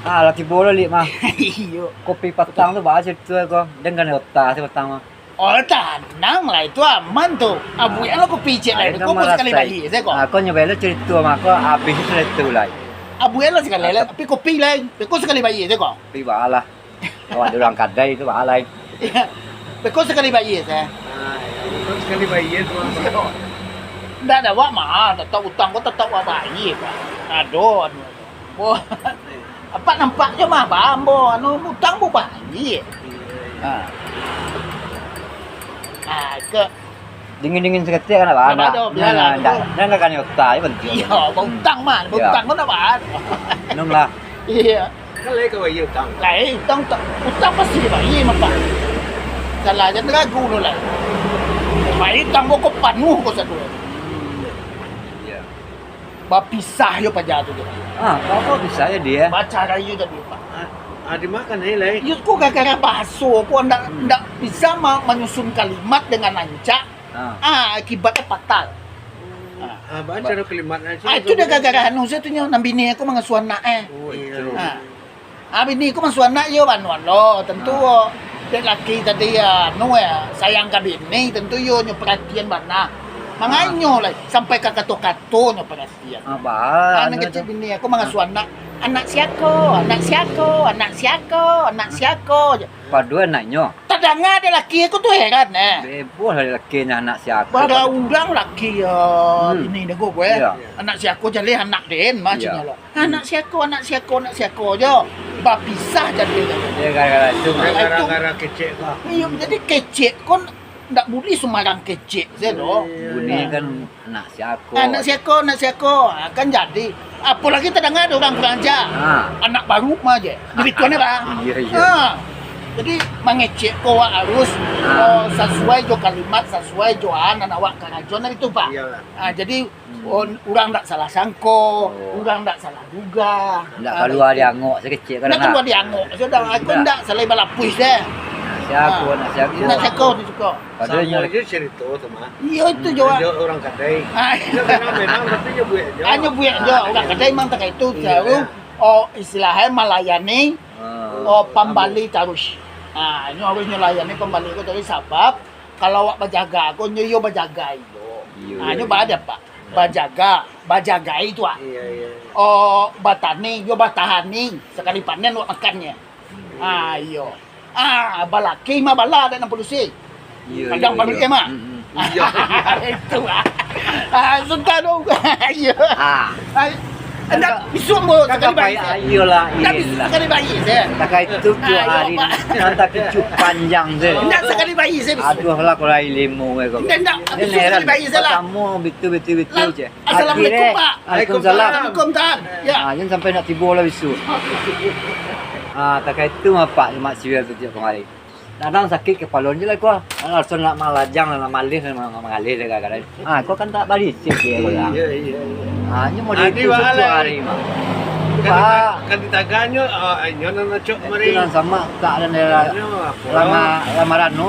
Laki bola li mah. Iyo. Kopi petang tuh bahas itu kok. Dengan otak sih petang mah. Oh, tenang lah itu aman tuh. Abu yang aku pijit lah. Kau mau sekali bayi, saya kok. Aku nyobain cerita mah aku habis cerita lah. Abu yang sekali lah. Tapi kopi lah. Kau sekali bayi, saya kok. Tapi bahalah. Kalau ada orang kadai itu bahalah. Kau sekali bayi, saya. Kau sekali bayi itu. Nggak ada wak mah. Tetap utang kau tetap wak bayi, Pak. Aduh. Wah. Apa nampaknya mah bambo anu utang bu bayi. Ke Dingin-dingin seketik kan apa? Ada biarlah. Nggak kan otak itu penting. iya, utang mah, utang kau apa? Nung lah. Iya. Kan lagi kau bayi utang. Lah, utang pasti bayi mah Pak. Salah aja ragu lu lah. Bayi utang kau penuh kau satu. Iya. Bapisah yo pajatu tu. Kok bisa ya dia? Baca rayu tadi Pak. Dimakan lagi. Yus kok gara-gara baso, kok ndak bisa menyusun kalimat dengan lancar. Akibatnya fatal. Baca do kalimat aja. Itu dah gara-gara anu saya tu nya nambini aku mangasuan nak Oh iya. Bini aku mangasuan nak yo banuan lo, tentu dek laki tadi ya anu ya sayang ka bini tentu yo nyo perhatian bana. Manganyo lah sampai ka kato-kato nyo perhatian. Apa? Anak kecil bini aku mangasuan nak anak siako, anak siako, anak siako, anak siako. Padu anaknya. Tadanga ada laki aku tuh heran Bebas lah lakinya anak siapa. Pada undang laki ini nego gue. Iya. Anak siako jadi anak den macamnya Iya. lo. Anak siako, anak siako, anak siako jo. Bapisah jadi. Dia gara-gara itu mah. Gara-gara kecil kah? Iya jadi kecek kon ndak boleh sembarang kecek saya lo. Bunyi kan anak siapa. Anak siako kan jadi. Apalagi tadanga ada orang belanja. Anak baru mah aja. Jadi tuannya bang. Iya. Jadi mengecek kau harus sesuai jo kalimat, sesuai jo anak awak karajon itu Pak. Iyalah. Jadi orang tak salah sangko, orang tak salah duga. Nggak keluar dia ngok sekecil kan. Nak keluar dia ngok. Sudah aku ndak salah balapus deh. Siapa nak siapa. Nak seko tu suka. Padahal Sama aja cerita tu mah. Iya itu jo. Ada orang kadai. Dia memang tapi dia buat aja. Hanya buat jo. Orang kedai memang tak itu tahu. Istilahnya melayani pembali terus. Ini harus melayani pembali itu terus sebab kalau awak berjaga, aku nyo berjaga itu. Ini ada Pak. Berjaga itu Iya. batani, yo batahani sekali panen awak makannya. Iyo. Balaki mah bala dan polisi. Kadang balik mah. Iya. Itu sudah dong. Iya. Anda bisu mo sekali bayi. Ayolah. Anda bisu sekali bayi saya. Tak itu 2 hari. Nanti kecup panjang je. Anda sekali bayi saya bisu. Aduh lah kalau ilmu kau. Anda bisu sekali bayi saya lah. Kamu betul je. Assalamualaikum Pak. Waalaikumsalam. Waalaikumsalam. Ya. Jangan sampai nak tiba lah bisu. Tak itu mah Pak mak siwil tu dia kemarin. Kadang sakit kepala je lah kau. Langsung nak malajang nak malih nak mengalih kadang-kadang. Kau kan tak balik sih dia kau lah. Iya. Hanya mau itu 1 hari mah. Kan ditaganya nyo na cok mari. Itu sama tak ada lamaran no.